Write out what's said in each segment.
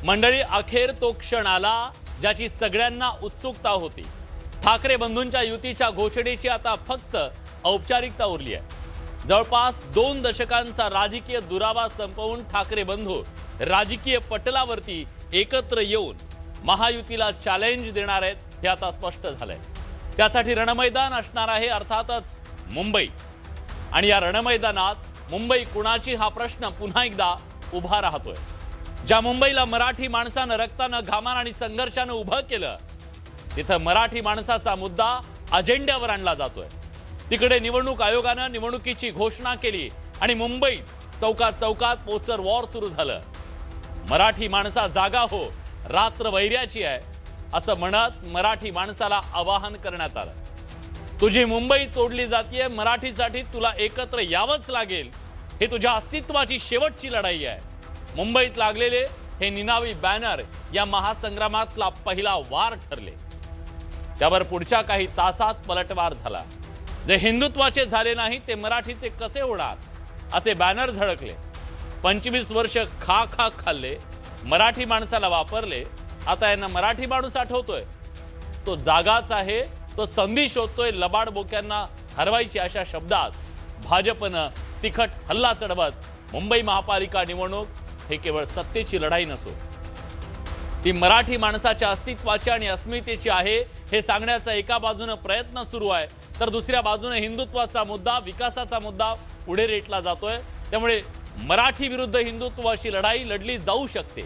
मंडळी, अखेर तो क्षण आला ज्याची सगळ्यांना उत्सुकता होती। ठाकरे बंधूंच्या युतीच्या घोषणेची आता फक्त औपचारिकता उरली आहे। जवळपास 2 दशकांचा राजकीय दुरावा संपवून ठाकरे बंधू राजकीय पटलावरती एकत्र येऊन महायुतीला चॅलेंज देणार आहेत हे आता स्पष्ट झालंय। त्यासाठी रणमैदान असणार आहे, अर्थातच मुंबई। आणि या रणमैदानात मुंबई कुणाची हा प्रश्न पुन्हा एकदा उभा राहतोय। ज्या मुंबईला मराठी माणसानं रक्तानं घामानं आणि संघर्षानं उभं केलं, तिथं मराठी माणसाचा मुद्दा अजेंड्यावर आणला जातोय। तिकडे निवडणूक आयोगानं निवडणुकीची घोषणा केली आणि मुंबईत चौकात चौकात पोस्टर वॉर सुरू झालं। मराठी माणसा जागा हो, रात्र वैर्याची आहे असं म्हणत मराठी माणसाला आवाहन करण्यात आलं। तुझी मुंबई तोडली जातीये, मराठीसाठी तुला एकत्र यावंच लागेल। हे तुझ्या अस्तित्वाची शेवटची लढाई आहे। मुंबईत लागलेले हे निनावी बॅनर या महासंग्रामातला पहिला वार ठरले। त्यावर पुढच्या काही तासात पलटवार झाला। जे हिंदुत्वाचे झाले नाही ते मराठीचे कसे होणार असे बॅनर झळकले। 25 वर्ष खा खाल्ले, मराठी माणसाला वापरले, आता यांना मराठी माणूस आठवतोय। तो जागाच आहे, तो संधी शोधतोय लबाड बोक्यांना हरवायची अशा शब्दात भाजपनं तिखट हल्ला चढवत मुंबई महापालिका निवडणूक हे केवळ सत्तेची लढाई नसो, ती मराठी माणसाच्या अस्तित्वाची आणि अस्मितेची आहे हे सांगण्याचा एका बाजूने प्रयत्न सुरू आहे, तर दुसऱ्या बाजूने हिंदुत्वाचा मुद्दा, विकासाचा मुद्दा पुढे रेटला जातोय। त्यामुळे मराठी विरुद्ध हिंदुत्व अशी लढाई लढली जाऊ शकते।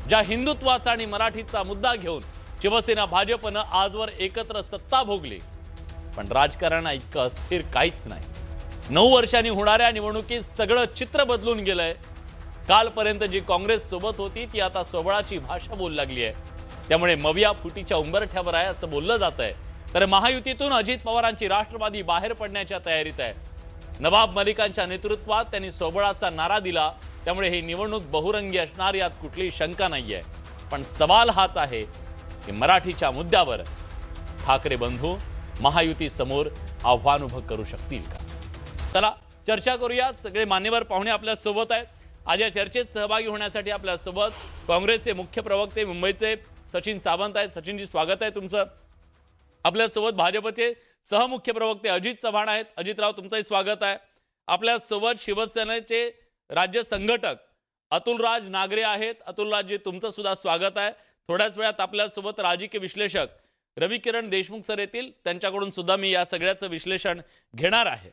ज्या हिंदुत्वाचा आणि मराठीचा मुद्दा घेऊन शिवसेना भाजपनं आजवर एकत्र सत्ता भोगली, पण राजकारण इतकं अस्थिर काहीच नाही। 9 वर्षांनी होणाऱ्या निवडणुकीत सगळं चित्र बदलून गेलंय। कालपर्यंत जी काँग्रेस सोबत होती ती आता सोबळाची भाषा बोलू लागली आहे। त्यामुळे मविया फुटीच्या उंबरठ्यावर आहे असं बोललं जात आहे। तर महायुतीतून अजित पवारांची राष्ट्रवादी बाहेर पडण्याच्या तयारीत आहे। नवाब मलिकांच्या नेतृत्वात त्यांनी सोबळाचा नारा दिला, त्यामुळे ही निवडणूक बहुरंगी असणार यात कुठलीही शंका नाहीये। पण सवाल हाच आहे की मराठीच्या मुद्द्यावर ठाकरे बंधू महायुती समोर आव्हान उभं करू शकतील का? चला चर्चा करूया। सगळे मान्यवर पाहुणे आपल्या सोबत आहेत। आज या चर्चेत सहभागी होण्यासाठी आपल्या सोबत काँग्रेसचे मुख्य प्रवक्ते मुंबईचे सचिन सावंत आहेत। सचिनजी, स्वागत आहे तुमचं। आपल्या सोबत भाजपचे सहमुख्य प्रवक्ते अजित चव्हाण आहेत। अजितराव, तुमचंही स्वागत आहे। आपल्या सोबत शिवसेनेचे राज्य संघटक अतुलराज नागरे आहेत। अतुलराजजी, तुमचं सुद्धा स्वागत आहे। थोड्याच वेळात आपल्या सोबत राजकीय विश्लेषक रविकिरण देशमुख सर येतील, त्यांच्याकडून सुद्धा मी या सगळ्याचं विश्लेषण घेणार आहे।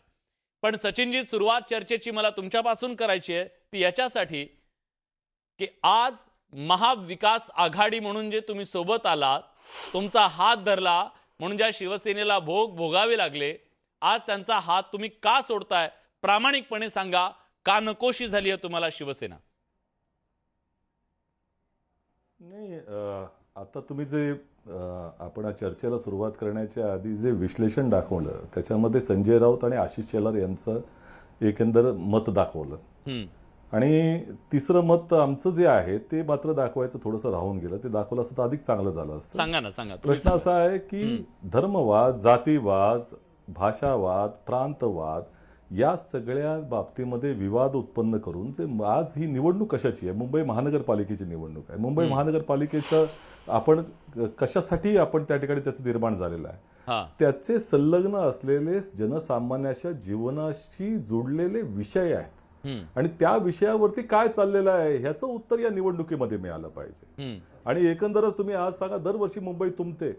पण सचिनजी, सुरुवात चर्चेची मला तुमच्यापासून करायची आहे, ती याच्यासाठी की आज महाविकास आघाडी म्हणून जे तुम्ही सोबत आलात, तुमचा हात धरला म्हणून ज्या शिवसेनेला भोगावे लागले, आज त्यांचा हात तुम्ही का सोडताय? प्रामाणिकपणे सांगा, का नकोशी झाली आहे तुम्हाला शिवसेना? नाही, आता तुम्ही जे आपण चर्चेला सुरुवात करण्याच्या आधी जे विश्लेषण दाखवलं त्याच्यामध्ये संजय राऊत आणि आशिष शेलार यांचं एकंदर मत दाखवलं आणि तिसरं मत आमचं जे आहे ते मात्र दाखवायचं थोडंसं राहून गेलं। ते दाखवलं असतं तर अधिक चांगलं झालं असतं। सांगा ना, सांगा। प्रश्न असा आहे की धर्मवाद, जातीवाद, भाषावाद, प्रांतवाद या सगळ्या बाबतीमध्ये विवाद उत्पन्न करून जे आज ही निवडणूक कशाची आहे? मुंबई महानगरपालिकेची निवडणूक आहे। मुंबई महानगरपालिकेचं आपण कशासाठी आपण त्या ठिकाणी त्याचं निर्माण झालेलं आहे, त्याचे संलग्न असलेले जनसामान्याच्या जीवनाशी जोडलेले विषय आहेत आणि त्या विषयावरती काय चाललेलं आहे ह्याचं उत्तर या निवडणुकीमध्ये मिळालं पाहिजे। आणि एकंदरच तुम्ही आज सांगा, दरवर्षी मुंबई तुंबते,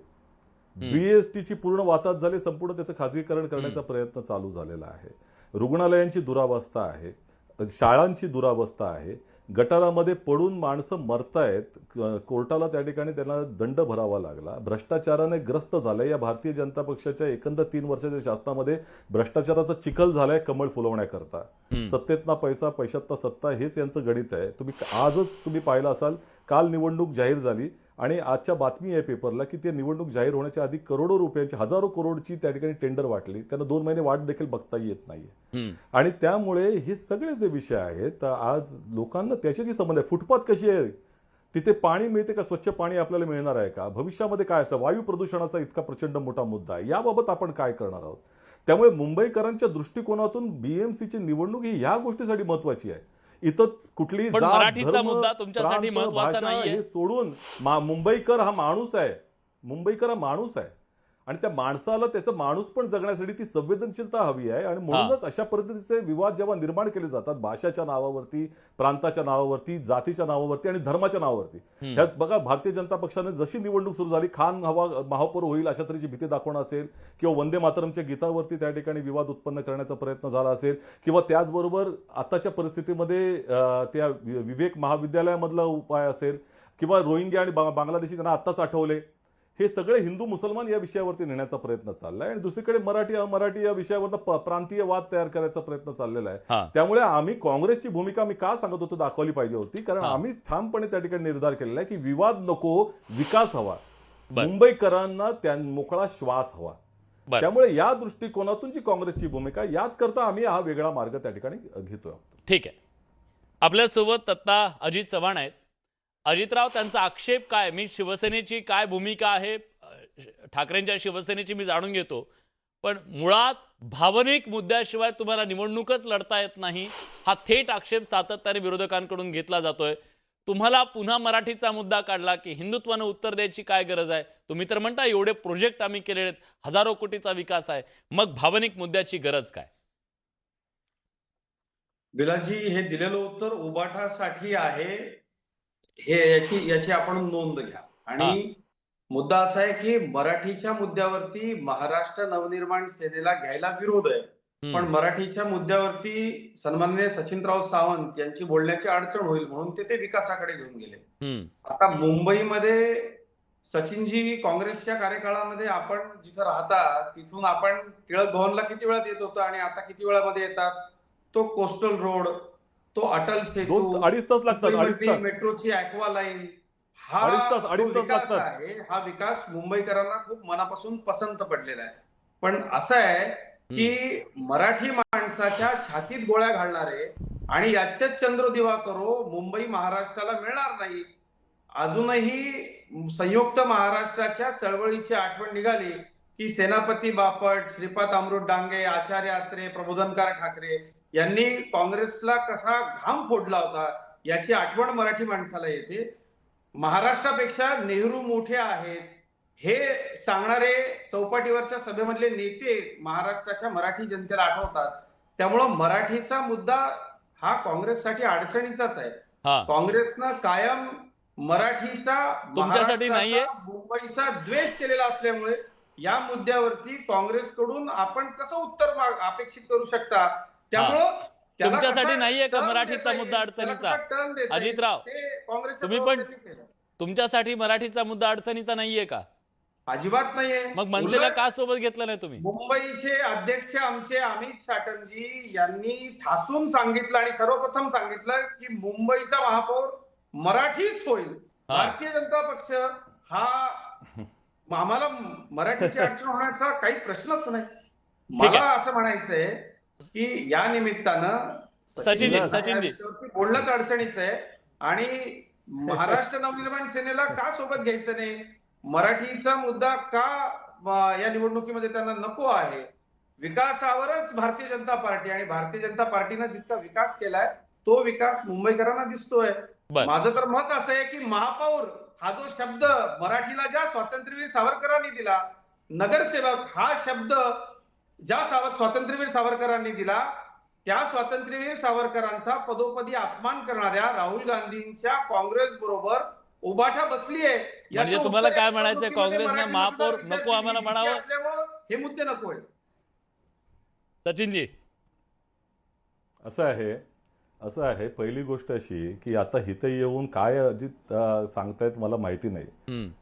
बीएसटीची पूर्ण वाताहत झाली, संपूर्ण त्याचं खासगीकरण करण्याचा प्रयत्न चालू झालेला आहे। रुग्णालयांची दुरावस्था आहे, शाळांची दुरावस्था आहे, गटारामध्ये पडून माणसं मरतायत, कोर्टाला त्या ठिकाणी त्यांना दंड भरावा लागला, भ्रष्टाचाराने ग्रस्त झालंय। या भारतीय जनता पक्षाच्या एकंदर 3 वर्षाच्या शासनामध्ये भ्रष्टाचाराचा चिखल झालाय कमळ फुलवण्याकरता। सत्तेत ना पैसा, पैशात ना सत्ता, हेच यांचं गणित आहे। आजच तुम्ही पाहिलं असाल, काल निवडणूक जाहीर झाली आणि आजच्या बातमी आहे पेपरला की ते निवडणूक जाहीर होण्याच्या आधी करोडो रुपयांची, हजारो करोडची त्या ठिकाणी टेंडर वाटली। त्यांना 2 महिने वाट देखील बघता येत नाहीये। आणि त्यामुळे हे सगळे जे विषय आहेत, आज लोकांना त्याच्याशी संबंध आहे। फुटपाथ कशी आहे, तिथे पाणी मिळते का? स्वच्छ पाणी आपल्याला मिळणार आहे का? भविष्यामध्ये काय असतं? वायू प्रदूषणाचा इतका प्रचंड मोठा मुद्दा आहे, याबाबत आपण काय करणार आहोत? त्यामुळे मुंबईकरांच्या दृष्टिकोनातून बीएमसीची निवडणूक ही ह्या गोष्टीसाठी महत्वाची आहे इथं कुठली पण जात, मराठीचा धर्म, मुद्दा तुमच्यासाठी प्रांत, महत्त्वाचा भाषा नाहीये? हे सोडून मुंबईकर हा माणूस आहे. मुंबईकर हा माणूस आहे आणि त्या माणसाला त्याचं माणूस पण जगण्यासाठी ती संवेदनशीलता हवी आहे. आणि म्हणूनच अशा पद्धतीचे विवाद जेव्हा निर्माण केले जातात भाषाच्या नावावरती, प्रांताच्या नावावरती, जातीच्या नावावरती आणि धर्माच्या नावावरती, ह्यात बघा भारतीय जनता पक्षाने जशी निवडणूक सुरू झाली, खान हवा महापौर होईल अशा तऱ्हेची भीती दाखवणं असेल, किंवा वंदे मातरमच्या गीतावरती त्या ठिकाणी विवाद उत्पन्न करण्याचा प्रयत्न झाला असेल, किंवा त्याचबरोबर आताच्या परिस्थितीमध्ये त्या विवेक महाविद्यालयामधला उपाय असेल, किंवा रोहिंग्या आणि बांगलादेशी त्यांना आत्ताच आठवले, हे सगळे हिंदू मुसलमान या विषयावरती नेण्याचा प्रयत्न चाललाय. आणि दुसरीकडे मराठी अमराठी या विषयावर प्रांतीय वाद तयार करायचा प्रयत्न चाललेला आहे. त्यामुळे आम्ही काँग्रेसची भूमिका मी का सांगत होतो दाखवली पाहिजे होती, कारण आम्ही ठामपणे त्या ठिकाणी निर्धार केलेला आहे की विवाद नको, विकास हवा, मुंबईकरांना त्या मोकळा श्वास हवा. त्यामुळे या दृष्टिकोनातून जी काँग्रेसची भूमिका, याच करता आम्ही हा वेगळा मार्ग त्या ठिकाणी घेतोय. ठीक आहे. आपल्यासोबत आता अजित चव्हाण आहेत. अजितराव, त्यांचा आक्षेप काय, मी शिवसेनेची काय भूमिका आहे, ठाकरेंच्या शिवसेनेची मी जाणून घेतो, पण मुळात भावनिक मुद्द्याशिवाय तुम्हाला निवडणूकच लढता येत नाही, हा थेट आक्षेप सातत्याने विरोधकांकडून घेतला जातोय. तुम्हाला पुन्हा मराठीचा मुद्दा काढला की हिंदुत्वानं उत्तर द्यायची काय गरज आहे? तुम्ही तर म्हणता एवढे प्रोजेक्ट आम्ही केलेले आहेत, हजारो कोटीचा विकास आहे, मग भावनिक मुद्द्याची गरज काय? बिलाजी, हे दिलेलं उत्तर उबाठासाठी आहे, हे याची आपण नोंद घ्या. आणि मुद्दा असा आहे की मराठीच्या मुद्द्यावरती महाराष्ट्र नवनिर्माण सेनेला घ्यायला विरोध आहे, पण मराठीच्या मुद्द्यावरती सन्माननीय सचिनराव सावंत यांची बोलण्याची अडचण होईल म्हणून ते विकासाकडे घेऊन गेले. आता मुंबईमध्ये सचिनजी काँग्रेसच्या कार्यकाळामध्ये आपण जिथं राहता तिथून आपण टिळक भवनला किती वेळात येत होता आणि आता किती वेळामध्ये येतात? तो कोस्टल रोड, तो अटल सेतू, 2-2.5 तास लागतात. 2.5 तास मेट्रोची ॲक्वा लाईन, हा 2.5 तास विकास लागतात. आहे. हा विकास मुंबईकरांना खूप मनापासून पसंत पडलेला आहे. पण असं आहे की मराठी माणसाच्या छातीत गोळ्या घालणारे आणि याच्यात चंद्रदिवा करो मुंबई महाराष्ट्राला मिळणार नाही. अजूनही संयुक्त महाराष्ट्राच्या चळवळीची आठवण निघाली की सेनापती बापट, श्रीपाद अमृत डांगे, आचार्य अत्रे, प्रबोधनकार ठाकरे यांनी काँग्रेसला कसा घाम फोडला होता याची आठवण मराठी माणसाला येते. महाराष्ट्रापेक्षा नेहरू मोठे आहेत हे सांगणारे चौपाटीवरच्या सभेमधले नेते महाराष्ट्राच्या मराठी जनतेला आठवतात. त्यामुळं मराठीचा मुद्दा हा काँग्रेससाठी अडचणीचाच आहे. काँग्रेसनं कायम मराठीचा, तुमच्यासाठी नाहीये, मुंबईचा द्वेष केलेला असल्यामुळे या मुद्द्यावरती काँग्रेसकडून आपण कसं उत्तर अपेक्षित करू शकता? त्यामुळं तुमच्यासाठी नाहीये का मराठीचा मुद्दा अडचणीचा? अजितराव, तुम्ही पण तुमच्यासाठी मराठीचा मुद्दा अडचणीचा नाहीये का? अजिबात नाहीये. मग मनसेला का सोबत घेतलं नाही तुम्ही? मुंबईचे अध्यक्ष आमचे अमित साटमजी यांनी ठासून सांगितलं आणि सर्वप्रथम सांगितलं की मुंबईचा महापौर मराठीच होईल. भारतीय जनता पक्ष हा, आम्हाला मराठीची अडचण होण्याचा काही प्रश्नच नाही. मला असं म्हणायचंय की या निमित्तानं सचिनजी बोलणंच अडचणीचं आहे. आणि महाराष्ट्र नवनिर्माण सेनेला का सोबत घ्यायचं नाही? मराठीचा मुद्दा का या निवडणुकीमध्ये त्यांना नको आहे? विकासावरच भारतीय जनता पार्टी, आणि भारतीय जनता पार्टीनं जितका विकास केलाय तो विकास मुंबईकरांना दिसतोय. माझं तर मत असं आहे की महापौर हा जो शब्द मराठीला ज्या स्वातंत्र्यवीर सावरकरांनी दिला, नगरसेवक हा शब्द ज्या स्वातंत्र्यवीर सावरकरांनी दिला, त्या स्वातंत्र्यवीर सावरकरांचा पदोपदी अपमान करणाऱ्या राहुल गांधींच्या काँग्रेस बरोबर उबाठा बसली आहे. म्हणजे तुम्हाला काय म्हणायचंय, काँग्रेसने महापौर नको आम्हाला म्हणावं, हे मुद्दे नको आहे? सचिनजी, असं आहे पहिली गोष्ट अशी की आता इथं येऊन काय अजित सांगतायत मला माहिती नाही.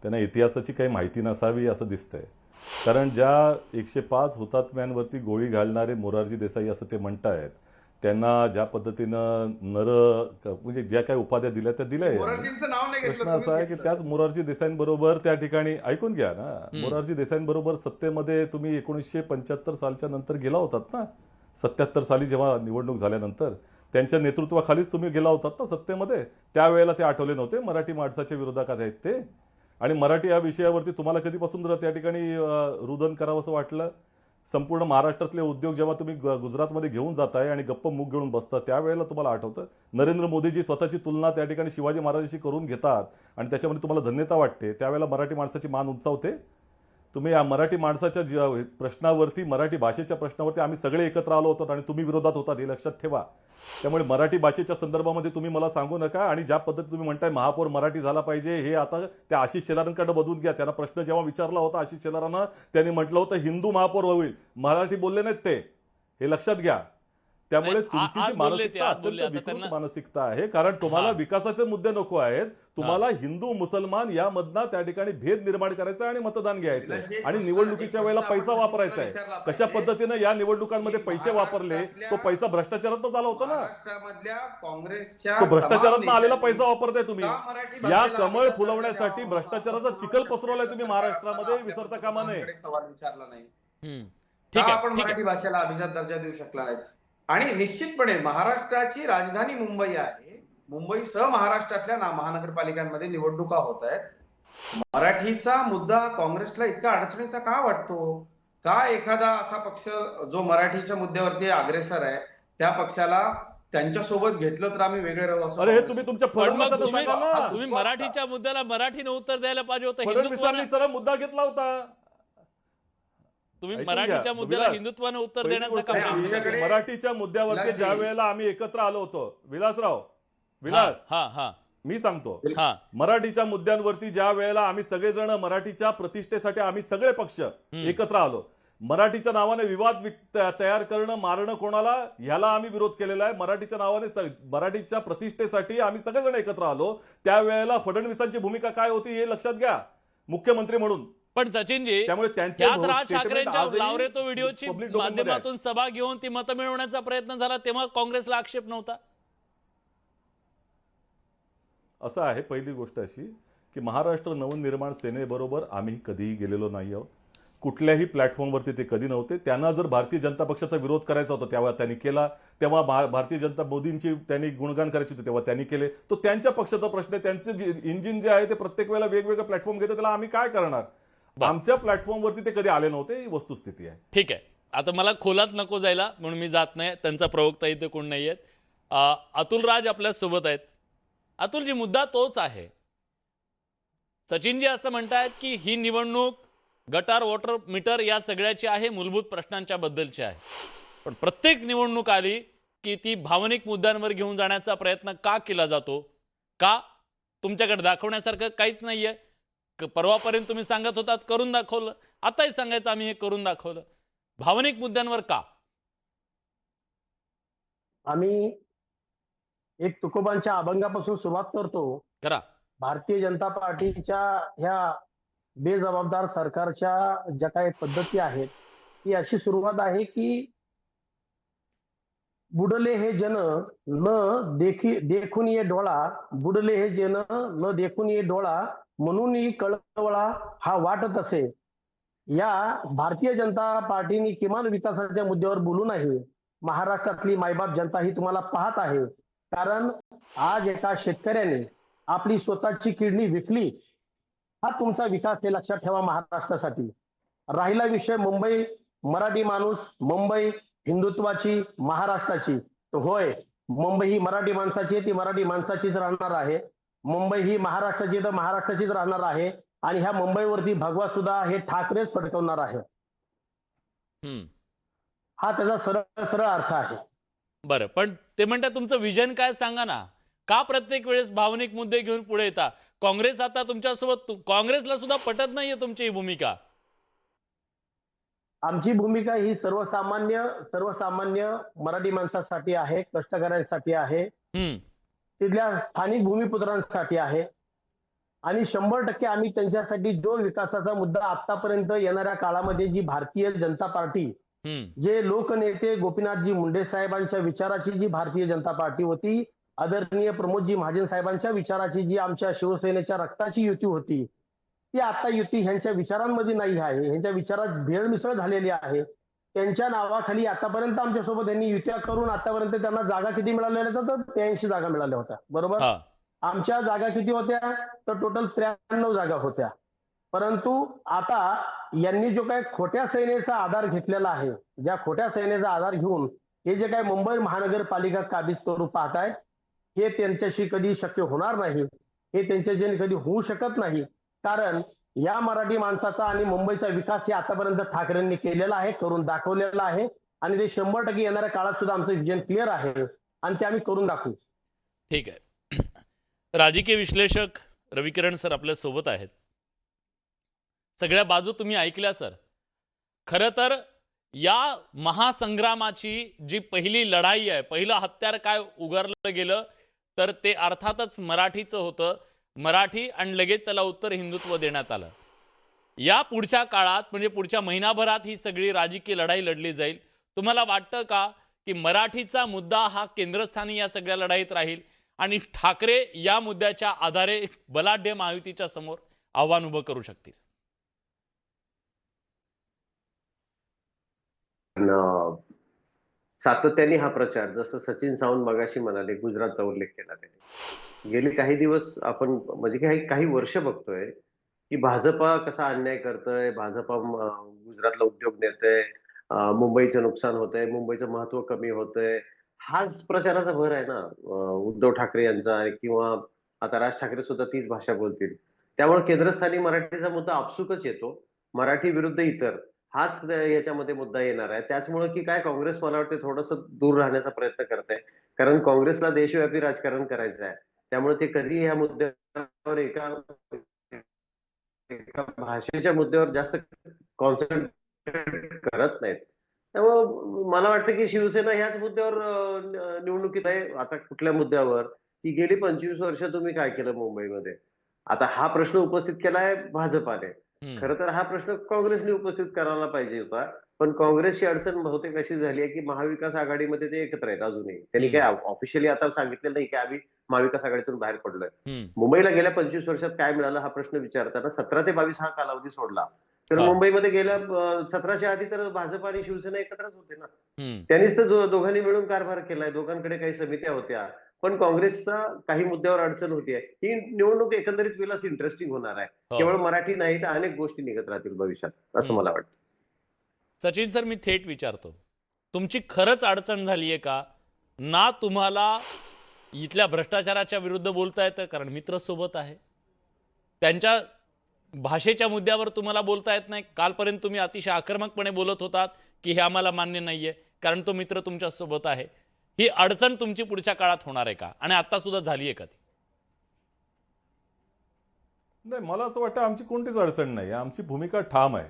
त्यांना इतिहासाची काही माहिती नसावी असं दिसतंय. कारण ज्या 105 हुतात्म्यांवरती गोळी घालणारे मोरारजी देसाई असं ते म्हणतायत, त्यांना ज्या पद्धतीनं म्हणजे ज्या काही उपाध्या दिल्या त्या दिल्या. प्रश्न असा आहे की त्याच मोरारजी देसाईंबरोबर त्या ठिकाणी, ऐकून घ्या ना, मोरारजी देसाईंबरोबर सत्तेमध्ये तुम्ही 1975 सालच्या नंतर गेला होतात ना, 77 साली जेव्हा निवडणूक झाल्यानंतर त्यांच्या नेतृत्वाखालीच तुम्ही गेला होतात ना सत्तेमध्ये. त्यावेळेला ते आठवले नव्हते मराठी माणसाच्या विरोधात आहेत ते? आणि मराठी या विषयावरती तुम्हाला कधीपासून त्या ठिकाणी रुदन करावं असं वाटलं? संपूर्ण महाराष्ट्रातले उद्योग जेव्हा तुम्ही गुजरातमध्ये घेऊन जाताय आणि गप्प मूग घेऊन बसता त्यावेळेला तुम्हाला आठवतं नरेंद्र मोदीजी स्वतःची तुलना त्या ठिकाणी शिवाजी महाराजांशी करून घेतात आणि त्याच्यामध्ये तुम्हाला धन्यता वाटते, त्यावेळेला मराठी माणसाची मान उंचावते. तुम्ही या मराठी माणसाच्या प्रश्नावरती, मराठी भाषेच्या प्रश्नावरती आम्ही सगळे एकत्र आलो होतो आणि तुम्ही विरोधात होतात हे लक्षात ठेवा. त्यामुळे मराठी भाषेच्या संदर्भामध्ये तुम्ही मला सांगू नका. आणि ज्या पद्धतीने तुम्ही म्हणताय महापौर मराठी झाला पाहिजे, हे आता त्या आशिष शेलारांकडे बदलून घ्या. त्यांना प्रश्न जेव्हा विचारला होता आशिष शेलारांना, त्यांनी म्हटलं होतं हिंदू महापौर होईल, मराठी बोलले नाहीत ते, हे लक्षात घ्या. त्यामुळे नाही, तुमची आज जी बोलले मानसिकता ते, आज अत्यंत बोलले. आता विकृत त्यांना- मानसिकता आहे. कारण तुम्हाला हा. विकासाचे मुद्दे नको आहेत, तुम्हाला हिंदू मुसलमान यामधला त्या ठिकाणी भेद निर्माण करायचा आणि मतदान घ्यायचं आहे. आणि निवडणुकीच्या वेळेला पैसा वापरायचा आहे. कशा पद्धतीनं या निवडणुकांमध्ये पैसे वापरले, तो पैसा भ्रष्टाचारातनं झाला होता ना. महाराष्ट्रामधल्या काँग्रेसच्या तो भ्रष्टाचारातनं तमाम आलेला नेत्यांनी पैसा वापरताय तुम्ही. का मराठी या भाषेला कमळ अभिजात फुलवण्यासाठी दर्जा भ्रष्टाचाराचा द्यावा? चिखल पसरवलाय तुम्ही महाराष्ट्रामध्ये, विसरता कामा नये. सरकारकडे सवाल विचारला नाही. ठीक का आहे, आपण ठीक आहे. मराठी भाषेला अभिजात दर्जा देऊ शकला नाही? आणि निश्चितपणे महाराष्ट्राची राजधानी मुंबई आहे. मुंबईसह महाराष्ट्रातल्या महानगरपालिकांमध्ये निवडणुका होत आहेत. मराठीचा मुद्दा काँग्रेसला इतका अडचणीचा का वाटतो? का एखादा असा पक्ष जो मराठीच्या मुद्द्यावरती अग्रेसर आहे त्या पक्षाला त्यांच्यासोबत घेतलं तर आम्ही वेगळे राहू असं अरे हे काँग्रेस- तुम्ही तुमच्या पण मग फडणवीसांना तुम्ही सांगा ना. तुम्ही मराठीच्या मुद्द्याला मराठीने उत्तर द्यायला पाहिजे होतं. फडणवीसांनी हिंदुत्वानं तर मुद्दा घेतला होता. तुम्ही ऐकून मराठीच्या घ्या, मुद्द्याला विलास. हिंदुत्वानं उत्तर पहिली देण्याचा गोष्ट का आहे, प्रयत्न आमच्याकडे- केला? मराठीच्या मुद्द्यावरती विलासजी. ज्या वेळेला आम्ही एकत्र आलो होतो, विलास हा हा मी सांगतो, हा मराठीच्या मुद्द्यांवरती ज्या वेळेला आम्ही सगळेजण मराठीच्या प्रतिष्ठेसाठी आम्ही सगळे पक्ष एकत्र आलो, मराठीच्या नावाने विवाद तयार करणं, मारणं कोणाला, ह्याला आम्ही विरोध केलेला आहे. मराठीच्या नावाने मराठीच्या प्रतिष्ठेसाठी आम्ही सगळेजण एकत्र आलो. त्यावेळेला फडणवीसांची भूमिका काय होती हे लक्षात घ्या, मुख्यमंत्री म्हणून. पण सचिनजी, त्यामुळे त्यांचे त्याच राज statement ठाकरेंच्या आजही लावरे तो व्हिडिओची public domain मध्ये आहे. माध्यमातून सभा घेऊन ती मतं मिळवण्याचा प्रयत्न झाला, तेव्हा काँग्रेसला आक्षेप नव्हता. असं आहे, पहिली गोष्ट अशी की महाराष्ट्र नवनिर्माण सेनेबरोबर आम्ही कधीही गेलेलो नाही आहोत. कुठल्याही प्लॅटफॉर्मवरती ते कधी नव्हते. त्यांना जर भारतीय जनता पक्षाचा विरोध करायचा होता तेव्हा त्यांनी केला, तेव्हा भारतीय जनता मोदींची त्यांनी गुणगान करायची होती तेव्हा त्यांनी केले. तो त्यांच्या पक्षाचा प्रश्न आहे. त्यांचे इंजिन जे आहे ते प्रत्येक वेळेला वेगवेगळे प्लॅटफॉर्म घेतात, त्याला आम्ही काय करणार? आमच्या प्लॅटफॉर्मवरती ते कधी आले नव्हते, ही वस्तुस्थिती आहे. ठीक आहे, आता मला खोलात नको जायला म्हणून मी जात नाही. त्यांचा प्रवक्ता इथे कोण नाही आहेत. अतुल राज आपल्या सोबत आहेत. अतुलजी, मुद्दा तोच आहे. सचिनजी असं म्हणतायत की ही निवडणूक गटार, वॉटर मीटर या सगळ्याची आहे, मूलभूत प्रश्नांच्या बद्दलची आहे. पण प्रत्येक निवडणूक आली की ती भावनिक मुद्द्यांवर घेऊन जाण्याचा प्रयत्न का केला जातो? का? तुमच्याकडे दाखवण्यासारखं काहीच नाहीये. परवापर्यंत तुम्ही सांगत होतात करून दाखवलं, आताही सांगायचं आम्ही हे करून दाखवलं. भावनिक मुद्द्यांवर का? आम्ही एक तुकोबांच्या अभंगापासून सुरुवात करतो. करा. भारतीय जनता पार्टीच्या ह्या बेजबाबदार सरकारच्या ज्या काही पद्धती आहेत ती अशी सुरुवात आहे की बुडले हे जन न देखून ये डोळा, बुडले हे जन न देखून ये डोळा, म्हणून कळवळा हा वाटत असे. या भारतीय जनता पार्टीने किमान विकासाच्या मुद्द्यावर बोलू नये. महाराष्ट्रातली मायबाप जनता ही तुम्हाला पाहत आहे. कारण आज एका शेतकऱ्याने आपली स्वतःची किडनी विकली, हा तुमचा विकास हे लक्षात ठेवा महाराष्ट्रासाठी. राहिला विषय मुंबई, मराठी माणूस, मुंबई हिंदुत्वाची, महाराष्ट्राची, तर होय, मुंबई ही मराठी माणसाची आहे, ती मराठी माणसाचीच राहणार आहे. मुंबई ही महाराष्ट्राची तर महाराष्ट्राचीच राहणार आहे. आणि ह्या मुंबईवरती भगवा सुद्धा हे ठाकरेच फडकवणार आहे. हा त्याचा सरळ सरळ अर्थ आहे. बरं, पण ते म्हणतात तुमचं विजन काय सांगा ना. का प्रत्येक वेळेस भावनिक मुद्दे घेऊन पुढे येता? काँग्रेस आता तुमच्यासोबत, काँग्रेसला सुद्धा पटत नाहीये तुमची ही भूमिका. आमची भूमिका ही सर्वसामान्य मराठी माणसासाठी आहे, कष्टकऱ्यांसाठी आहे, तिथल्या स्थानिक भूमिपुत्रांसाठी आहे. आणि 100% आम्ही त्यांच्यासाठी जो विकासाचा मुद्दा आतापर्यंत येणाऱ्या काळामध्ये जी भारतीय जनता पार्टी, जे लोकनेते गोपीनाथजी मुंडे साहेबांच्या विचाराची जी भारतीय जनता पार्टी होती, आदरणीय प्रमोदजी महाजन साहेबांच्या विचाराची जी आमच्या शिवसेनेच्या रक्ताची युती होती, ती आता युती ह्यांच्या विचारांमध्ये नाही आहे. ह्यांच्या विचारात भेळमिसळ झालेली आहे. त्यांच्या नावाखाली आतापर्यंत आमच्यासोबत यांनी युत्या करून आतापर्यंत त्यांना जागा किती मिळालेल्या होत्या? तर 83 जागा मिळाल्या होत्या, बरोबर. आमच्या जागा किती होत्या? तर टोटल 93 जागा होत्या. परंतु आता यांनी जो काही खोट्या सेनेचा आधार घेतलेला आहे, ज्या खोट्या सेनेचा आधार घेऊन हे जे काही मुंबई महानगरपालिका काबीज करू पाहतायत, हे त्यांच्याशी कधी शक्य होणार नाही, हे त्यांच्याशी कधी होऊ शकत नाही. कारण या मराठी माणसाचा आणि मुंबईचा विकास हे आतापर्यंत ठाकरेंनी केलेला आहे, करून दाखवलेला आहे आणि ते 100% येणाऱ्या काळात सुद्धा आमचं विजन क्लिअर आहे आणि ते आम्ही करून दाखवू. ठीक आहे. राजकीय विश्लेषक रविकिरण सर आपल्या सोबत आहेत. सगळ्या बाजू तुम्ही ऐकल्या सर. खरं तर या महासंग्रामाची जी पहिली लढाई आहे, पहिलं हत्यार काय उगारलं गेलं तर ते अर्थातच मराठीचं होतं. मराठी आणि लगेच त्याला उत्तर हिंदुत्व देण्यात आलं. या पुढच्या काळात म्हणजे पुढच्या महिनाभरात ही सगळी राजकीय लढाई लढली जाईल. तुम्हाला वाटतं का की मराठीचा मुद्दा हा केंद्रस्थानी या सगळ्या लढाईत राहील आणि ठाकरे या मुद्द्याच्या आधारे बलाढ्य महायुतीच्या समोर आव्हान उभं करू शकतील? सातत्याने हा प्रचार, जसं सचिन सावंत मगाशी म्हणाले, गुजरातचा उल्लेख केला त्यांनी, गेले काही दिवस आपण म्हणजे काही वर्ष बघतोय की भाजपा कसा अन्याय करतोय, भाजपा गुजरातला उद्योग नेतोय, मुंबईचं नुकसान होतंय, मुंबईचं महत्व कमी होतंय. हाच प्रचाराचा भर आहे ना उद्धव ठाकरे यांचा, किंवा आता राज ठाकरे सुद्धा तीच भाषा बोलतील. त्यामुळे केंद्रस्थानी मराठीचा मुद्दा आपसुकच येतो. मराठी विरुद्ध इतर हाच याच्यामध्ये मुद्दा येणार आहे. त्याचमुळे की काय काँग्रेस मला वाटतं थोडंसं दूर राहण्याचा प्रयत्न करत आहे, कारण काँग्रेसला देशव्यापी राजकारण करायचं आहे. त्यामुळे ते कधी या मुद्द्यावर एका भाषेच्या मुद्द्यावर जास्त कॉन्सन्ट्रेट करत नाहीत. त्यामुळे मला वाटतं की शिवसेना ह्याच मुद्द्यावर निवडणुकीत आहे. आता कुठल्या मुद्द्यावर, की गेली 25 वर्ष तुम्ही काय केलं मुंबईमध्ये? आता हा प्रश्न उपस्थित केलाय भाजपाने. खरं तर हा प्रश्न काँग्रेसने उपस्थित करायला पाहिजे होता, पण काँग्रेसची अडचण बहुतेक अशी झाली आहे की महाविकास आघाडीमध्ये ते एकत्र आहेत अजूनही. त्यांनी काय ऑफिशियली आता सांगितलेलं नाही की आम्ही महाविकास आघाडीतून बाहेर पडलोय. मुंबईला गेल्या 25 वर्षात काय मिळालं हा प्रश्न विचारताना 17 ते 22 हा कालावधी सोडला तर मुंबईमध्ये गेल्या 17च्या आधी तर भाजप आणि शिवसेना एकत्रच होते ना. त्यांनीच तर दोघांनी मिळून कारभार केलाय. दोघांकडे काही समित्या होत्या, पण काँग्रेसचा काही मुद्द्यावर अडचण होतीये. ही निवडणूक एकंदरीत विलास इंटरेस्टिंग होणार आहे. केवळ मराठी नाही तर अनेक गोष्टी निघत राहतील भविष्यात, असं मला वाटतं. सचिन सर, मी थेट विचारतो, तुमची खरंच अडचण झालीये का? ना तुम्हाला इथल्या भ्रष्टाचाराच्या विरुद्ध बोलता येतं कारण मित्र सोबत आहे, त्यांच्या भाषेच्या मुद्द्यावर तुम्हाला बोलता येत नाही. कालपर्यंत तुम्ही अतिशय आक्रमकपणे बोलत होतात की हे आम्हाला मान्य नाहीये कारण तो मित्र तुमच्या सोबत आहे. ही अडचण तुमची पुढच्या काळात होणार आहे का आणि आता सुद्धा झाली आहे का ती? नाही, मला असं वाटतं आमची कोणतीच अडचण नाही. आमची भूमिका ठाम आहे.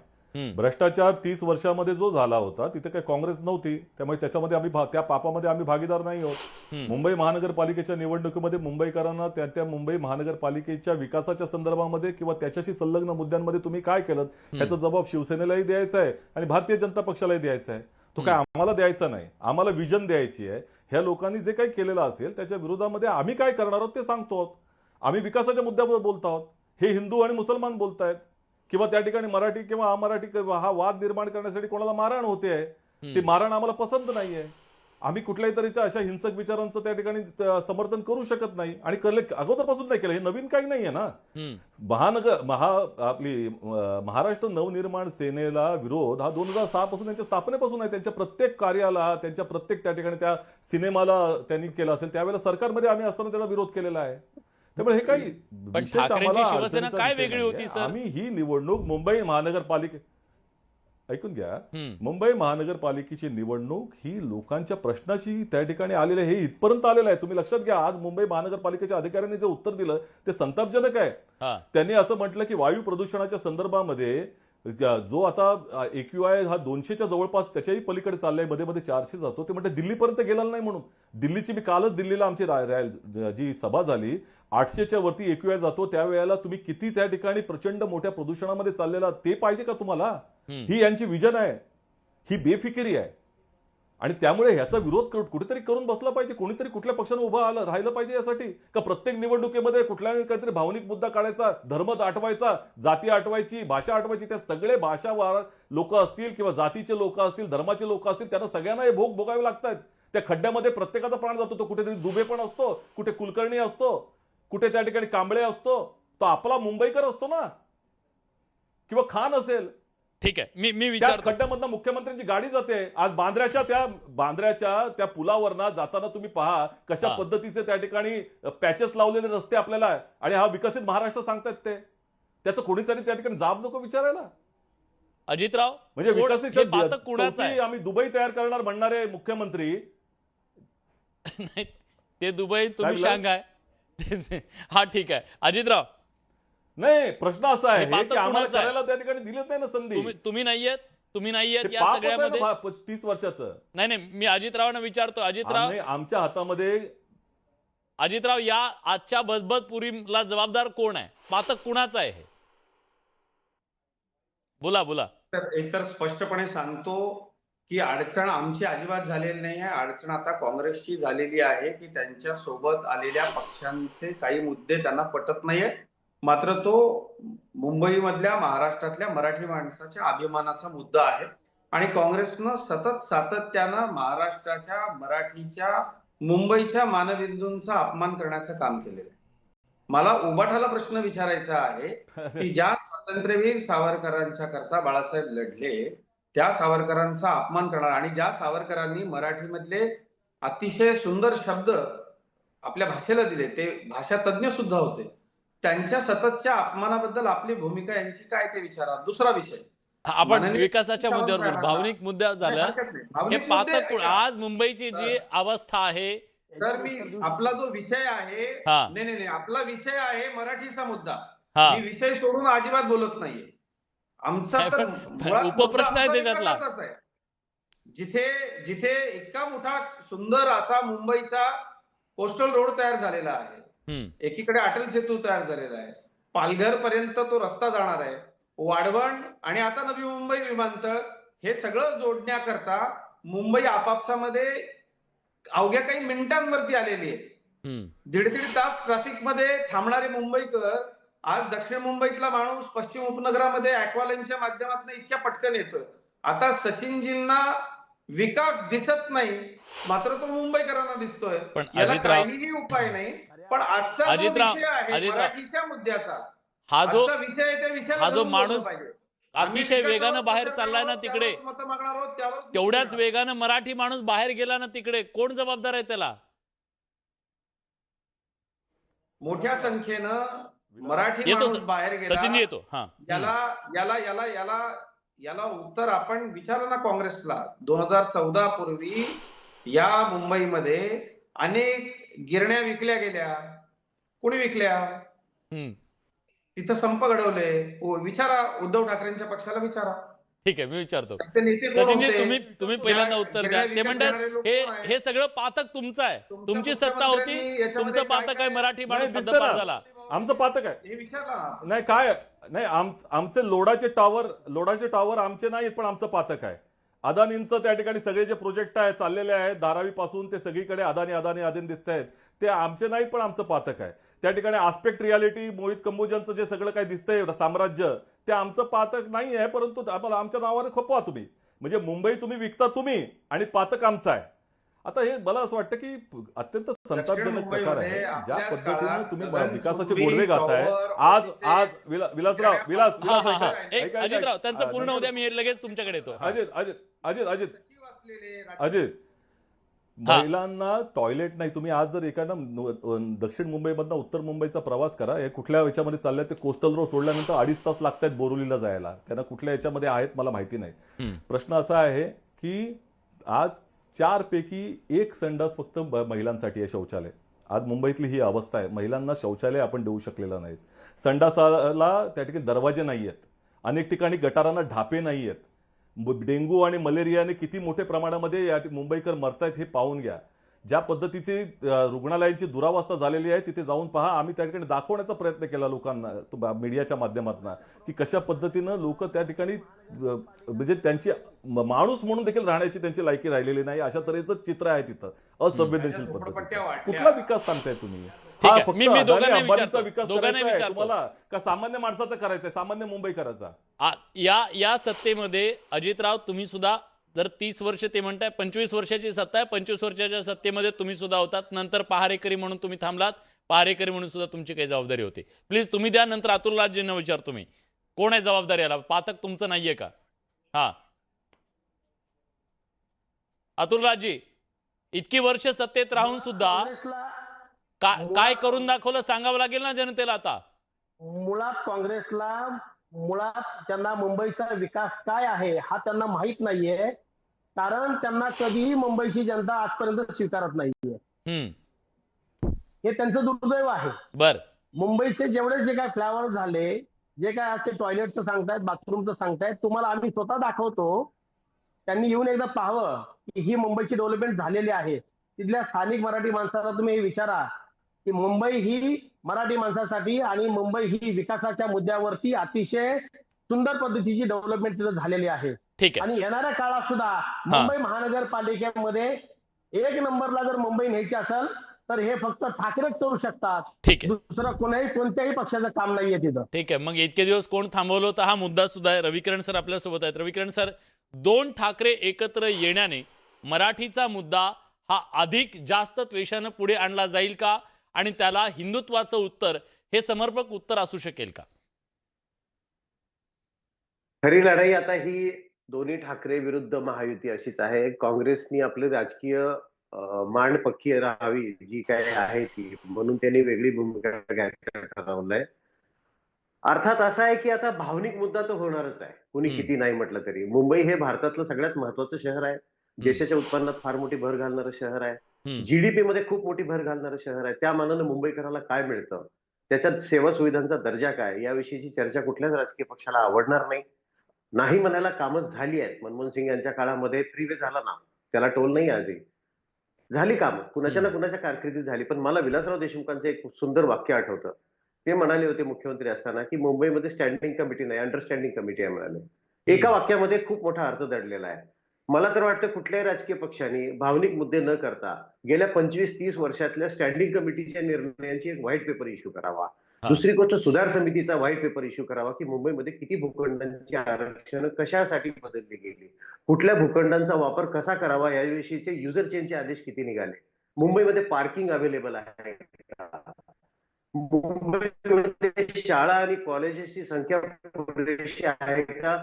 भ्रष्टाचार 30 वर्षामध्ये जो झाला होता तिथे काही काँग्रेस नव्हती, त्यामुळे त्याच्यामध्ये आम्ही त्या पापामध्ये आम्ही भागीदार नाही आहोत. मुंबई महानगरपालिकेच्या निवडणुकीमध्ये मुंबईकरांना त्या मुंबई महानगरपालिकेच्या विकासाच्या संदर्भामध्ये किंवा त्याच्याशी संलग्न मुद्द्यांमध्ये तुम्ही काय केलं याचा जबाब शिवसेनेलाही द्यायचा आहे आणि भारतीय जनता पक्षालाही द्यायचा आहे. तो काय आम्हाला द्यायचा नाही. आम्हाला विजन द्यायची आहे. ह्या लोकांनी जे काही केलेलं असेल त्याच्या विरोधामध्ये आम्ही काय करणार आहोत ते सांगतो आहोत. आम्ही विकासाच्या मुद्द्यावर बोलत आहोत. हे हिंदू आणि मुसलमान बोलतायत किंवा त्या ठिकाणी मराठी किंवा अमराठी हा वाद निर्माण करण्यासाठी कोणाला मारहाण होते आहे, ती मारहाण आम्हाला पसंत नाहीये. आम्ही कुठल्याही तऱ्हेच्या अशा हिंसक विचारांचं त्या ठिकाणी समर्थन करू शकत नाही आणि अगोदरपासून नाही केलं. हे नवीन काही नाहीये ना. आपली महाराष्ट्र नवनिर्माण सेनेला विरोध हा 2006 पासून त्यांच्या स्थापनेपासून आहे. त्यांच्या प्रत्येक कार्याला, त्यांच्या प्रत्येक त्या ठिकाणी त्या सिनेमाला त्यांनी केलं असेल त्यावेळेला सरकारमध्ये आम्ही असताना त्याला विरोध केलेला आहे. त्यामुळे हे काही ठाकरेंची शिवसेना काय वेगळी होती सर? आम्ही ही निवडणूक मुंबई महानगरपालिके ऐकून घ्या, मुंबई महानगरपालिकेची निवडणूक ही लोकांच्या प्रश्नाशी त्या ठिकाणी आलेलं हे इथपर्यंत आलेलं आहे. तुम्ही लक्षात घ्या, आज मुंबई महानगरपालिकेच्या अधिकाऱ्यांनी जे उत्तर दिलं ते संतापजनक आहे. त्यांनी असं म्हटलं की वायू प्रदूषणाच्या संदर्भामध्ये जो आता AQI हा 200च्या जवळपास त्याच्याही पलीकडे चाललाय, मध्ये मध्ये 400 जातो. ते म्हणते दिल्लीपर्यंत गेलेला नाही म्हणून. दिल्लीची मी कालच दिल्लीला आमची जी सभा झाली, 800च्या वरती AQI जातो. त्यावेळेला तुम्ही किती त्या ठिकाणी प्रचंड मोठ्या प्रदूषणामध्ये चाललेला ते पाहिजे का तुम्हाला? ही यांची विजन आहे, ही बेफिकिरी आहे आणि त्यामुळे ह्याचा विरोध कुठेतरी करून बसला पाहिजे. कोणीतरी कुठल्या पक्षानं उभं राहिलं पाहिजे यासाठी. का प्रत्येक निवडणुकीमध्ये कुठल्या काहीतरी भावनिक मुद्दा काढायचा, धर्म आठवायचा, जाती आठवायची, भाषा आठवायची? त्या सगळे भाषावार लोक असतील किंवा जातीचे लोक असतील, धर्माचे लोक असतील, त्यांना सगळ्यांना हे भोग भोगावे लागतात. त्या खड्ड्यामध्ये प्रत्येकाचा प्राण जातो. तो कुठेतरी दुबे पण असतो, कुठे कुलकर्णी असतो, कुठे त्या ठिकाणी कांबळे असतो. तो आपला मुंबईकर असतो ना, किंवा खान असेल. ठीक आहे, मी त्या विचारतो. खड्ड्यामधनं मुख्यमंत्र्यांची गाडी जाते. आज बांद्र्याच्या त्या पुलावरनं जाताना तुम्ही पहा कशा हा. पद्धतीचे त्या ठिकाणी पॅचेस लावलेले रस्ते आपल्याला, आणि हा विकसित महाराष्ट्र सांगतायत ते. त्याचं कोणीतरी त्या ठिकाणी जाब नको विचारायला. अजितराव, म्हणजे कोण- विकसित हे पातक कुणाचं आहे? आम्ही दुबई तयार करणार म्हणणारे मुख्यमंत्री. नाही, ते दुबई तुम्ही काय शांघाय. हा ठीक आहे अजितराव, नाही, प्रश्न असा आहे हे पातक की आम्हाला कुणाचं आहे? करायला त्या ठिकाणी दिलीच नाही ना संधी. तुम्ही नाहीयेत ते या पापच आहे सगळ्यामध्ये. ना 30 वर्षाचं. नाही, मी अजितरावांना विचारतो. अजितराव, आमच्या हातामध्ये या आजच्या बजबजपुरीला जबाबदार कोण आहे? पातक कुणाचं आहे हे? बोला. तर एकतर स्पष्टपणे सांगतो की अडचण आमची अजिबात झालेली नाही आहे. अडचण आता काँग्रेसची झालेली आहे की त्यांच्या सोबत आलेल्या पक्षांचे काही मुद्दे त्यांना पटत नाहीये. मात्र तो मुंबईमधल्या महाराष्ट्रातल्या मराठी माणसाच्या अभिमानाचा मुद्दा आहे आणि काँग्रेसनं सतत सातत्यानं महाराष्ट्राच्या मराठीच्या मुंबईच्या मानबिंदूंचा अपमान करण्याचं काम केलेलं आहे. मला उबाठाला प्रश्न विचारायचा आहे की ज्या स्वातंत्र्यवीर सावरकरांच्या करता बाळासाहेब लढले त्या सावरकरांचा अपमान करणार आणि ज्या सावरकरांनी मराठीमधले अतिशय सुंदर शब्द आपल्या भाषेला दिले, ते भाषा तज्ञ सुद्धा होते, त्यांच्या सततच्या अपमानाबद्दल आपली भूमिका यांची काय ते विचारा. दुसरा विषय, आपण माननीय विकासाच्या मुद्द्यावर बोलू. सावरकरांना- भावनिक मुद्दा झाला. नाही, हरकत नाही. हे भावनिक मुद्दे पातक ऐका. आज मुंबईची जी अवस्था आहे, तर मी आपला जो विषय आहे, हा. नाही, आपला विषय आहे मराठीचा मुद्दा. हा. मी विषय सोडून अजिबात बोलत नाहीये. आमचा नाही, तर पण मुळात उपप्रश्न आहे मुद्दा त्याच्यातला. विकासाचाच आहे. जिथे इतका मोठा सुंदर असा मुंबईचा कोस्टल रोड तयार झालेला आहे, एकीकडे अटल सेतू तयार झालेला आहे, पालघर पर्यंत तो रस्ता जाणार आहे, वाढवण आणि आता नवी मुंबई विमानतळ, हे सगळं जोडण्याकरता मुंबई आपापसामध्ये अवघ्या काही मिनिटांवरती आलेली आहे. दीड तास ट्रॅफिक मध्ये थांबणारे मुंबईकर आज दक्षिण मुंबईतला माणूस पश्चिम उपनगरामध्ये ॲक्वालाईनच्या माध्यमातून इतक्या पटकन येतोय. आता सचिनजींना विकास दिसत नाही, मात्र तो मुंबईकरांना दिसतोय. पण याला अजितराव- काहीही उपाय नाही. पण आजचा जो अजितराव- विषय आहे अजितराव- मराठीच्या मुद्द्याचा, हा जो आजचा विषय आहे, त्या विषयाला हा जो धरून बोललं माणूस पाहिजे. अतिशय आम्ही वेगानं विकासावर बाहेर मतं चाललाय ना मागणार आहोत, तिकडे, त्यावरच मतं मागणार आहोत, त्यावरच तेवढ्याच निश्चित वेगानं मराठी माणूस बाहेर गेला ना तिकडे, कोण जबाबदार आहे त्याला? मोठ्या संख्येनं मराठी येतो माणूस बाहेर गेला. सचिन येतो. हा. याला उत्तर आपण विचारलं ना काँग्रेसला. 2014 पूर्वी या मुंबईमध्ये अनेक गिरण्या विकल्या गेल्या. कोणी विकल्या? तिथं संप घडवले. विचारा, उद्धव ठाकरेंच्या पक्षाला विचारा. ठीक आहे, मी विचारतो. त्यांचे नेते कोण सचिनजी, होते? तुम्ही पहिल्यांदा उत्तर द्या. गिरण्या ते विकत म्हणतात घेणारे लोक हे कोण आहेत? हे सगळं पातक तुमचं आहे, तुमच्या तुमची सत्ता होती, मुख्यमंत्र्यांनी याच्यामध्ये तुमचं काय पातक आहे, काय- मराठी माणूस नाही, दिसतं हद्दपार ना. झाला. आमचं पातक आहे. हे विचारला ना. नाही, काय नाही, आमचे लोडाचे टॉवर आमचे नाहीत, पण आमचं पातक आहे. अदानींचं त्या ठिकाणी सगळे जे प्रोजेक्ट आहे चाललेले आहेत, धारावी पासून ते सगळीकडे अदानी दिसत आहेत, ते आमचे नाहीत, पण आमचं पातक आहे. त्या ठिकाणी आस्पेक्ट रियालिटी, मोहित कंबोजांचं जे सगळं काही दिसतंय साम्राज्य, ते आमचं पातक नाही आहे. परंतु आम्हाला आमच्या नावाने खपवा तुम्ही. म्हणजे मुंबई तुम्ही विकता तुम्ही आणि पातक आमचं आहे. आता हे मला असं वाटतं की अत्यंत संतापजनक प्रकार आहे. ज्या पद्धतीने तुम्ही विकासाचे गोडवे गाताय आज विलासराव अजितराव, त्यांचं पूर्ण उद्या मी लगेच तुमच्याकडे येतो. अजित, महिलांना टॉयलेट नाही. तुम्ही आज जर एखादा दक्षिण मुंबईमधनं उत्तर मुंबईचा प्रवास करा, हे कुठल्या याच्यामध्ये चाललंय, ते कोस्टल रोड सोडल्यानंतर 2.5 तास लागतात बोरिवलीला जायला. त्यांना कुठल्या याच्यामध्ये आहेत मला माहिती नाही. प्रश्न असा आहे की आज 4 पैकी 1 संडास फक्त महिलांसाठी आहे, शौचालय. आज मुंबईतली ही अवस्था आहे. महिलांना शौचालय आपण देऊ शकलेलं नाहीत. संडासाला त्या ठिकाणी दरवाजे नाही आहेत. अनेक ठिकाणी गटारांना ढापे नाही आहेत. डेंग्यू आणि मलेरियाने किती मोठ्या प्रमाणामध्ये या मुंबईकर मरतायत हे पाहून घ्या. ज्या पद्धतीची रुग्णालयांची दुरावस्था झालेली आहे तिथे जाऊन पहा. आम्ही त्या ठिकाणी दाखवण्याचा प्रयत्न केला लोकांना मीडियाच्या माध्यमातून की कशा पद्धतीनं लोक त्या ठिकाणी म्हणजे त्यांची माणूस म्हणून देखील राहण्याची त्यांची लायकी राहिलेली नाही. अशा तऱ्हेचं चित्र आहे तिथं. असंवेदनशील पद्धतीचं. कुठला विकास सांगताय तुम्ही? ठीक आहे, फक्त मी दोघांना अदानी विचारतो. अंबानीचा विकास दोघांना करायचा आहे विचारतो. तुम्हाला का सामान्य माणसाचा करायचा आहे, सामान्य मुंबईकराचा? या सत्तेमध्ये अजितराव तुम्ही सुद्धा, जर 30 वर्ष ते म्हणताय, 25 वर्षाची सत्ता आहे, 25 वर्षाच्या सत्तेमध्ये तुम्ही सुद्धा होतात. नंतर पहारेकरी म्हणून तुम्ही थांबलात. पहारेकरी म्हणून सुद्धा तुमची काही जबाबदारी होती. प्लीज तुम्ही द्या, नंतर अतुल राजेंना विचारतो मी. कोण आहे जबाबदारी याला? पातक तुमचं नाहीये का? हा, अतुलराजी, इतकी वर्ष सत्तेत राहून सुद्धा काँग्रेसला काय करून दाखवलं सांगावं लागेल ना जनतेला आता. मुळात त्यांना मुंबईचा विकास काय आहे हा त्यांना माहित नाहीये, कारण त्यांना कधीही मुंबईची जनता आजपर्यंत स्वीकारत नाहीये. हे त्यांचं दुर्दैव आहे. बर, मुंबईचे जे काय फ्लायओव्हर झाले, जे काय आज ते टॉयलेटचं सांगतायत, बाथरूमचं सांगतायत, तुम्हाला आम्ही स्वतः दाखवतो. त्यांनी येऊन एकदा पाहावं की ही मुंबईची डेव्हलपमेंट झालेली आहे. तिथल्या स्थानिक मराठी माणसाला तुम्ही हे विचारा की मुंबई ही मराठी माणसासाठी आणि मुंबई ही विकासाच्या मुद्द्यावरती अतिशय सुंदर पद्धतीची डेव्हलपमेंट तिथं झालेली आहे. ठीक आहे. आणि येणाऱ्या काळात सुद्धा मुंबई महानगरपालिकेमध्ये 1 नंबरला जर मुंबई न्यायची असेल तर हे फक्त ठाकरेच करू शकतात. ठीक आहे. दुसरं कोणत्याही पक्षाचं काम नाहीये तिथं. ठीक आहे. मग इतके दिवस कोण थांबवलं होतं हा मुद्दा सुद्धा आहे. रविकिरण सर आपल्यासोबत आहेत. रविकिरण सर, 2 ठाकरे एकत्र येण्याने मराठीचा मुद्दा हा अधिक जास्त त्वेषानं पुढे आणला जाईल का, आणि त्याला हिंदुत्वाचं उत्तर हे समर्पक उत्तर असू शकेल का? खरी लढाई आता ही दोन्ही ठाकरे विरुद्ध महायुती अशीच आहे. काँग्रेसनी आपले राजकीय मांड पक्की राहावी जी काय आहे ती, म्हणून त्यांनी वेगळी भूमिका घ्यायचं ठरवलंय. अर्थात असा आहे की आता भावनिक मुद्दा तर होणारच आहे, कुणी किती नाही म्हटलं तरी. मुंबई हे भारतातलं सगळ्यात महत्वाचं शहर आहे. देशाच्या उत्पन्नात फार मोठी भर घालणारं शहर आहे. जीडीपी मध्ये खूप मोठी भर घालणारं शहर आहे. त्या मानानं मुंबईकराला काय मिळतं, त्याच्यात सेवा सुविधांचा दर्जा काय, याविषयीची चर्चा कुठल्याच राजकीय पक्षाला आवडणार नाही म्हणायला कामच झाली आहेत. मनमोहन सिंग यांच्या काळामध्ये फ्रीवे झाला ना, त्याला टोल नाही आजही. झाली कामं, कुणाच्या ना कुणाच्या कारकिर्दीत झाली. पण मला विलासराव देशमुखांचं एक सुंदर वाक्य आठवतं. ते म्हणाले होते मुख्यमंत्री असताना की मुंबईमध्ये स्टँडिंग कमिटी नाही, अंडरस्टँडिंग कमिटी आहे म्हणाले. एका वाक्यामध्ये खूप मोठा अर्थ दडलेला आहे. मला तर वाटतं कुठल्याही राजकीय पक्षांनी भावनिक मुद्दे न करता गेल्या 25-30 वर्षातल्या स्टँडिंग कमिटीच्या निर्णयांची एक व्हाईट पेपर इश्यू करावा. दुसरी गोष्ट, सुधार समितीचा व्हाईट पेपर इश्यू करावा की मुंबईमध्ये किती भूखंडांची आरक्षण कशासाठी बदलली गेली, कुठल्या भूखंडांचा वापर कसा करावा, याविषयीचे युजर चेंजचे आदेश किती निघाले, मुंबईमध्ये पार्किंग अवेलेबल आहे का, मुंबईमध्ये शाळा आणि कॉलेजेसची संख्या पुरेशी आहे का,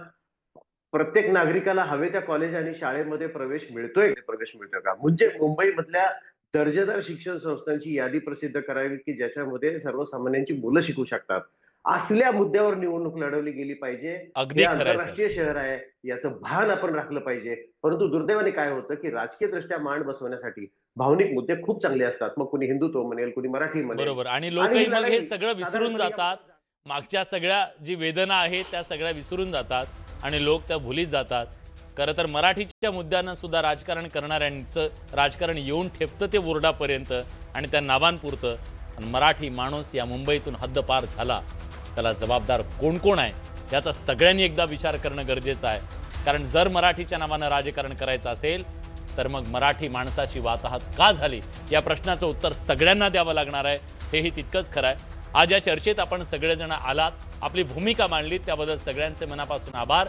प्रत्येक नागरिकाला हवे त्या कॉलेज आणि शाळेमध्ये प्रवेश मिळतोय का, म्हणजे मुंबईमधल्या दर्जेदार शिक्षण संस्थांची यादी प्रसिद्ध करावी की ज्याच्यामध्ये सर्वसामान्यांची मुलं शिकू शकतात. असल्या मुद्द्यावर निवडणूक लढवली गेली पाहिजे. हे आंतरराष्ट्रीय शहर आहे याचं भान आपण राखलं पाहिजे. परंतु दुर्दैवाने काय होतं की राजकीय दृष्ट्या मांड बसवण्यासाठी भावनिक मुद्दे खूप चांगले असतात. मग कुणी हिंदुत्व म्हणेल, कुणी मराठी म्हणेल, बरोबर. आणि लोकही मग हे सगळं विसरून जातात. मागच्या सगळ्या जी वेदना आहेत त्या सगळ्या विसरून जातात आणि लोक त्या भुलीत जातात. खरं तर मराठीच्या मुद्द्यांना सुद्धा राजकारण करणाऱ्यांचं राजकारण येऊन ठेपतं ते बोर्डापर्यंत आणि त्या नावांपुरतं. आणि मराठी माणूस या मुंबईतून हद्दपार झाला, त्याला जबाबदार कोण कोण आहे याचा सगळ्यांनी एकदा विचार करणं गरजेचं आहे. कारण जर मराठीच्या नावानं राजकारण करायचं असेल तर मग मराठी माणसाची वाताहत का झाली या प्रश्नाचं उत्तर सगळ्यांना द्यावं लागणार आहे. हेही तितकंच खरं आहे. आज या चर्चेत आपण सगळेजण आलात, आपली भूमिका मांडली, त्याबद्दल सगळ्यांचे मनापासून आभार.